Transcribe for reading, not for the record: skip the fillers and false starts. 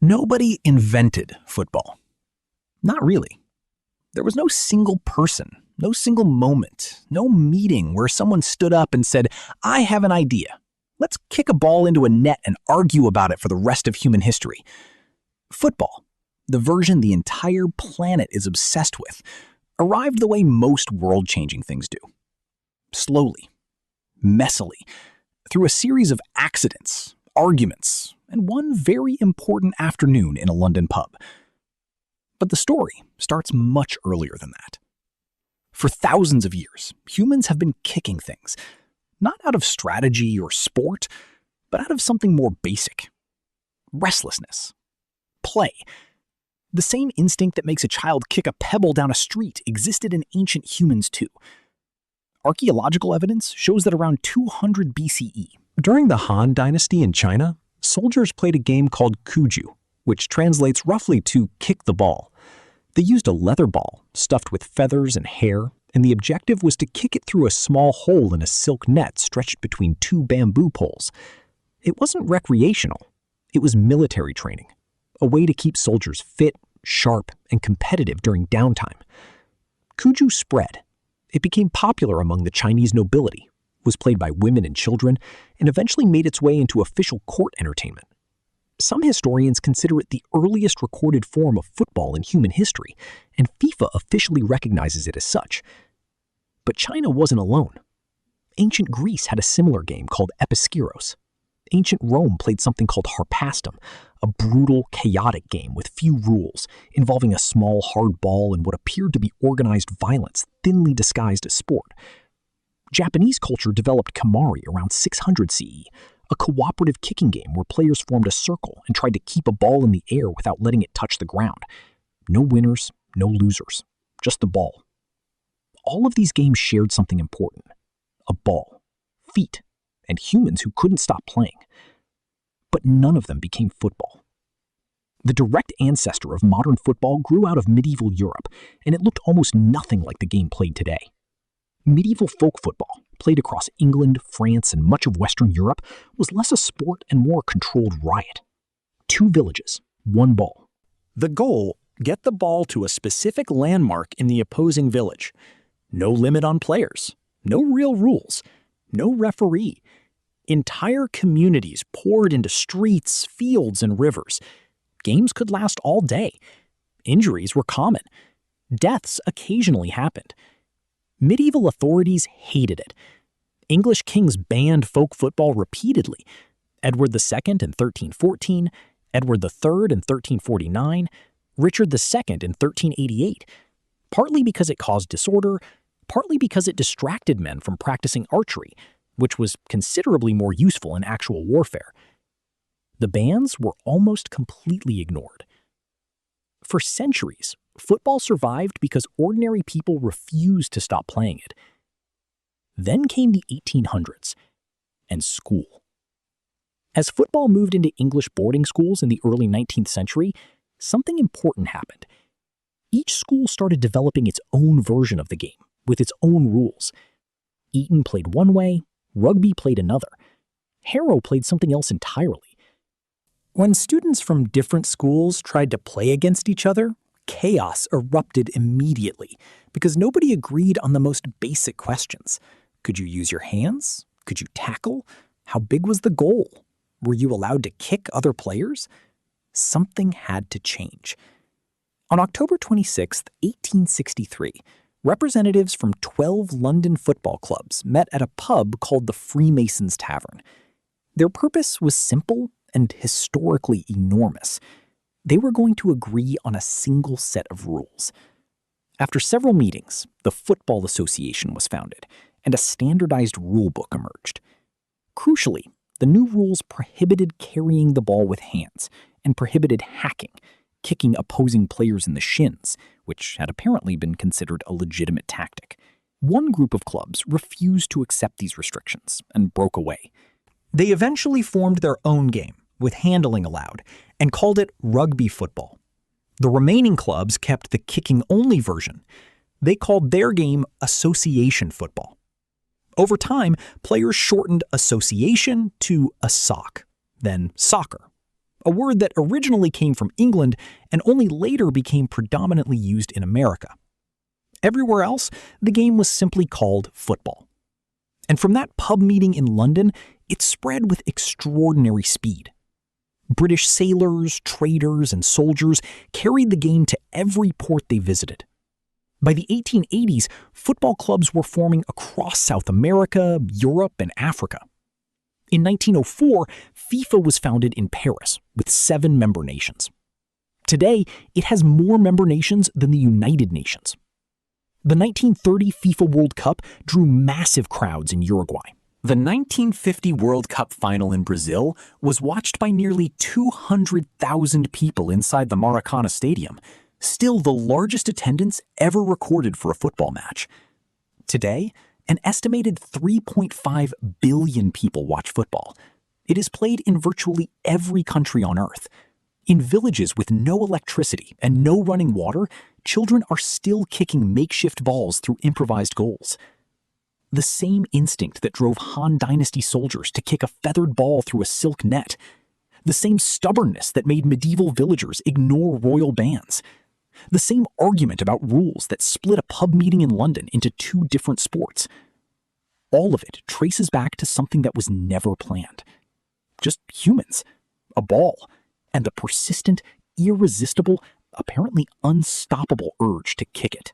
Nobody invented football. Not really. There was no single person, no single moment, no meeting where someone stood up and said, "I have an idea. Let's kick a ball into a net and argue about it for the rest of human history." Football, the version the entire planet is obsessed with, arrived the way most world-changing things do. Slowly, messily, through a series of accidents, arguments, and one very important afternoon in a London pub. But the story starts much earlier than that. For thousands of years, humans have been kicking things, not out of strategy or sport, but out of something more basic. Restlessness. Play. The same instinct that makes a child kick a pebble down a street existed in ancient humans too. Archaeological evidence shows that around 200 BCE, during the Han Dynasty in China, soldiers played a game called Cuju, which translates roughly to kick the ball. They used a leather ball stuffed with feathers and hair, and the objective was to kick it through a small hole in a silk net stretched between two bamboo poles. It wasn't recreational. It was military training, a way to keep soldiers fit, sharp, and competitive during downtime. Cuju spread. It became popular among the Chinese nobility, was played by women and children, and eventually made its way into official court entertainment. Some historians consider it the earliest recorded form of football in human history, and FIFA officially recognizes it as such. But China wasn't alone. Ancient Greece had a similar game called episkiros. Ancient Rome played something called Harpastum, a brutal, chaotic game with few rules, involving a small, hard ball and what appeared to be organized violence thinly disguised as sport. Japanese culture developed Kemari around 600 CE, a cooperative kicking game where players formed a circle and tried to keep a ball in the air without letting it touch the ground. No winners, no losers, just the ball. All of these games shared something important: a ball, feet, and humans who couldn't stop playing. But none of them became football. The direct ancestor of modern football grew out of medieval Europe, and it looked almost nothing like the game played today. Medieval folk football, played across England, France, and much of Western Europe, was less a sport and more a controlled riot. 2 villages, 1 ball. The goal: get the ball to a specific landmark in the opposing village. No limit on players, no real rules, no referee. Entire communities poured into streets, fields, and rivers. Games could last all day. Injuries were common. Deaths occasionally happened. Medieval authorities hated it. English kings banned folk football repeatedly. Edward II in 1314, Edward III in 1349, Richard II in 1388, partly because it caused disorder, partly because it distracted men from practicing archery, which was considerably more useful in actual warfare. The bans were almost completely ignored. For centuries, football survived because ordinary people refused to stop playing it. Then came the 1800s, and school. As football moved into English boarding schools in the early 19th century, something important happened. Each school started developing its own version of the game, with its own rules. Eton played one way, rugby played another. Harrow played something else entirely. When students from different schools tried to play against each other, chaos erupted immediately because nobody agreed on the most basic questions. Could you use your hands? Could you tackle? How big was the goal? Were you allowed to kick other players? Something had to change. On October 26, 1863, representatives from 12 London football clubs met at a pub called the Freemasons Tavern. Their purpose was simple and historically enormous. They were going to agree on a single set of rules. After several meetings, the Football Association was founded, and a standardized rule book emerged. Crucially, the new rules prohibited carrying the ball with hands and prohibited hacking, kicking opposing players in the shins, which had apparently been considered a legitimate tactic. One group of clubs refused to accept these restrictions and broke away. They eventually formed their own game, with handling allowed, and called it rugby football. The remaining clubs kept the kicking-only version. They called their game association football. Over time, players shortened association to a soc, then soccer, a word that originally came from England and only later became predominantly used in America. Everywhere else, the game was simply called football. And from that pub meeting in London, it spread with extraordinary speed. British sailors, traders, and soldiers carried the game to every port they visited. By the 1880s, football clubs were forming across South America, Europe, and Africa. In 1904, FIFA was founded in Paris with 7 member nations. Today, it has more member nations than the United Nations. The 1930 FIFA World Cup drew massive crowds in Uruguay. The 1950 World Cup final in Brazil was watched by nearly 200,000 people inside the Maracana Stadium, still the largest attendance ever recorded for a football match. Today, an estimated 3.5 billion people watch football. It is played in virtually every country on Earth. In villages with no electricity and no running water, children are still kicking makeshift balls through improvised goals. The same instinct that drove Han Dynasty soldiers to kick a feathered ball through a silk net. The same stubbornness that made medieval villagers ignore royal bans. The same argument about rules that split a pub meeting in London into 2 different sports. All of it traces back to something that was never planned. Just humans, a ball, and the persistent, irresistible, apparently unstoppable urge to kick it.